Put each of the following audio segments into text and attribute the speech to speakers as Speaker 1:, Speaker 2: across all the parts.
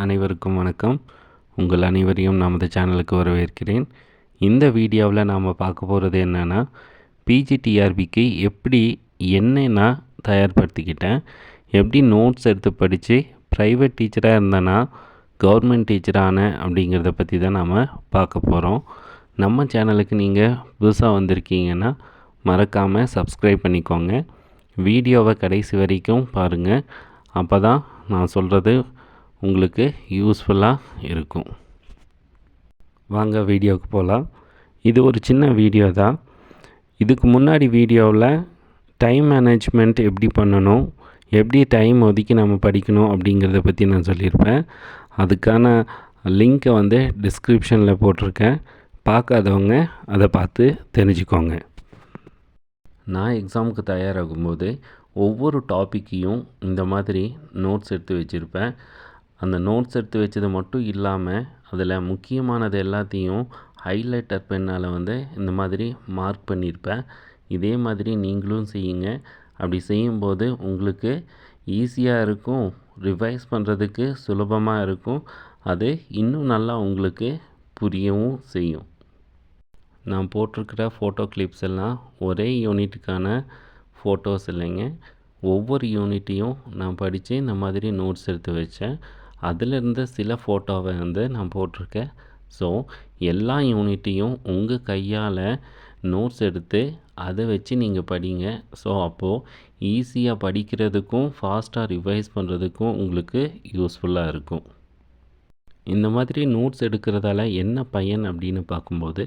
Speaker 1: அனைவருக்கும் வணக்கம். உங்கள் அனைவரையும் நமது சேனலுக்கு வரவேற்கிறேன். இந்த வீடியோவில் நாம் பார்க்க போகிறது என்னென்னா, பிஜிடிஆர்பிக்கு எப்படி நான் தயார்படுத்திக்கிட்டேன், எப்படி நோட்ஸ் எடுத்து படித்து ப்ரைவேட் டீச்சராக இருந்தேன்னா கவர்மெண்ட் டீச்சரான அப்படிங்கிறத பற்றி தான் நாம் பார்க்க போகிறோம். நம்ம சேனலுக்கு நீங்கள் புதுசாக வந்திருக்கீங்கன்னா மறக்காமல் சப்ஸ்கிரைப் பண்ணிக்கோங்க. வீடியோவை கடைசி வரைக்கும் பாருங்கள். அப்போ தான் நான் சொல்கிறது உங்களுக்கு யூஸ்ஃபுல்லாக இருக்கும். வாங்க வீடியோவுக்கு போகலாம். இது ஒரு சின்ன வீடியோ தான். இதுக்கு முன்னாடி வீடியோவில் டைம் மேனேஜ்மெண்ட் எப்படி பண்ணணும், எப்படி டைம் ஒதுக்கி நம்ம படிக்கணும் அப்படிங்கிறத பற்றி நான் சொல்லியிருப்பேன். அதுக்கான லிங்க்கை டிஸ்கிரிப்ஷனில் போட்டிருக்கேன். பார்க்காதவங்க அதை பார்த்து தெரிஞ்சுக்கோங்க. நான் எக்ஸாமுக்கு தயாராகும்போது ஒவ்வொரு டாப்பிக்கையும் இந்த மாதிரி நோட்ஸ் எடுத்து வச்சுருப்பேன். அந்த நோட்ஸ் எடுத்து வச்சது மட்டும் இல்லாமல் அதில் முக்கியமானது எல்லாத்தையும் ஹைலைட்டர் பென்னால் இந்த மாதிரி மார்க் பண்ணியிருப்பேன். இதே மாதிரி நீங்களும் செய்யுங்க. அப்படி செய்யும்போது உங்களுக்கு ஈஸியாக இருக்கும், ரிவைஸ் பண்ணுறதுக்கு சுலபமாக இருக்கும். அது இன்னும் நல்லா உங்களுக்கு புரியவும் செய்யும். நான் போட்டிருக்கிற ஃபோட்டோ கிளிப்ஸ் எல்லாம் ஒரே யூனிட்டுக்கான ஃபோட்டோஸ் இல்லைங்க. ஒவ்வொரு யூனிட்டையும் நான் படித்து இந்த மாதிரி நோட்ஸ் எடுத்து வச்சேன். அதிலிருந்து சில ஃபோட்டோவை நான் போட்டிருக்கேன். ஸோ எல்லா யூனிட்டையும் உங்கள் கையால் நோட்ஸ் எடுத்து அதை வச்சு நீங்கள் படிங்க. ஸோ அப்போது ஈஸியாக படிக்கிறதுக்கும் ஃபாஸ்ட்டாக ரிவைஸ் பண்ணுறதுக்கும் உங்களுக்கு யூஸ்ஃபுல்லாக இருக்கும். இந்த மாதிரி நோட்ஸ் எடுக்கிறதால என்ன பயன் அப்படின்னு பார்க்கும்போது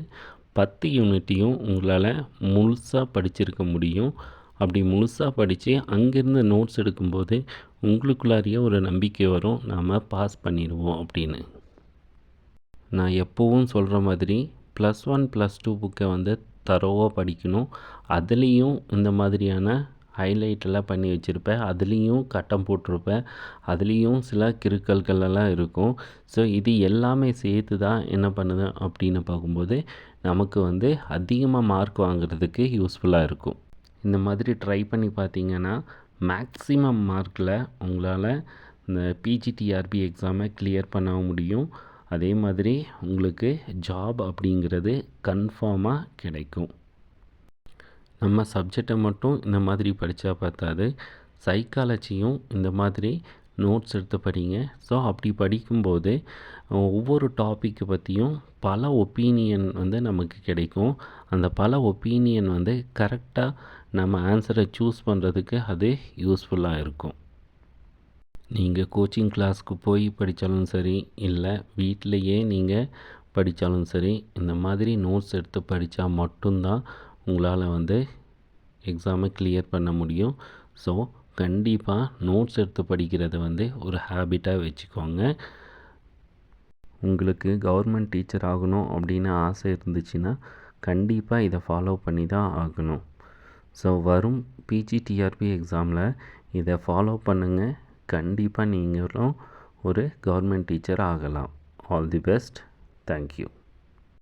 Speaker 1: 10 யூனிட்டையும் உங்களால் முழுசாக படிச்சிருக்க முடியும். அப்படி முழுசாக படித்து அங்கேருந்து நோட்ஸ் எடுக்கும்போது உங்களுக்குள்ளாரியே ஒரு நம்பிக்கை வரும், நாம் பாஸ் பண்ணிடுவோம் அப்படின்னு. நான் எப்போவும் சொல்கிற மாதிரி +1 +2 புக்கை தரோவாக படிக்கணும். அதுலேயும் இந்த மாதிரியான ஹைலைட்டெல்லாம் பண்ணி வச்சுருப்பேன். அதுலேயும் கட்டம் போட்டிருப்பேன். அதுலேயும் சில கிறுக்கல்களெல்லாம் இருக்கும். ஸோ இது எல்லாமே சேர்த்து தான் என்ன பண்ணுது அப்படின்னு பார்க்கும்போது நமக்கு அதிகமாக மார்க் வாங்குறதுக்கு யூஸ்ஃபுல்லாக இருக்கும். இந்த மாதிரி ட்ரை பண்ணி பார்த்தீங்கன்னா மேக்ஸிமம் மார்க்கில் உங்களால் இந்த பிஜிடிஆர்பி எக்ஸாமை கிளியர் பண்ண முடியும். அதே மாதிரி உங்களுக்கு ஜாப் அப்படிங்கிறது கன்ஃபார்மாக கிடைக்கும். நம்ம சப்ஜெக்டை மட்டும் இந்த மாதிரி படித்தா பார்த்தாது, சைக்காலஜியும் இந்த மாதிரி நோட்ஸ் எடுத்து படிங்க. ஸோ அப்படி படிக்கும்போது ஒவ்வொரு டாப்பிக்கை பற்றியும் பல ஒப்பீனியன் நமக்கு கிடைக்கும். அந்த பல ஒப்பீனியன் கரெக்டாக நம்ம ஆன்சரை சூஸ் பண்ணுறதுக்கு அது யூஸ்ஃபுல்லாக இருக்கும். நீங்கள் கோச்சிங் கிளாஸ்க்கு போய் படித்தாலும் சரி, இல்லை வீட்டிலையே நீங்கள் படித்தாலும் சரி, இந்த மாதிரி நோட்ஸ் எடுத்து படித்தா மட்டும்தான் உங்களால் எக்ஸாமை கிளியர் பண்ண முடியும். ஸோ கண்டிப்பாக நோட்ஸ் எடுத்து படிக்கிறத ஒரு ஹேபிட்டாக வச்சுக்கோங்க. உங்களுக்கு கவர்மெண்ட் டீச்சர் ஆகணும் அப்படின்னு ஆசை இருந்துச்சுன்னா கண்டிப்பாக இதை ஃபாலோ பண்ணி தான் ஆகணும். ஸோ வரும் பிஜிடிஆர்பி எக்ஸாமில் இதை ஃபாலோ பண்ணுங்கள். கண்டிப்பாக நீங்களும் ஒரு கவர்மெண்ட் டீச்சர் ஆகலாம். All the best. தேங்க்யூ.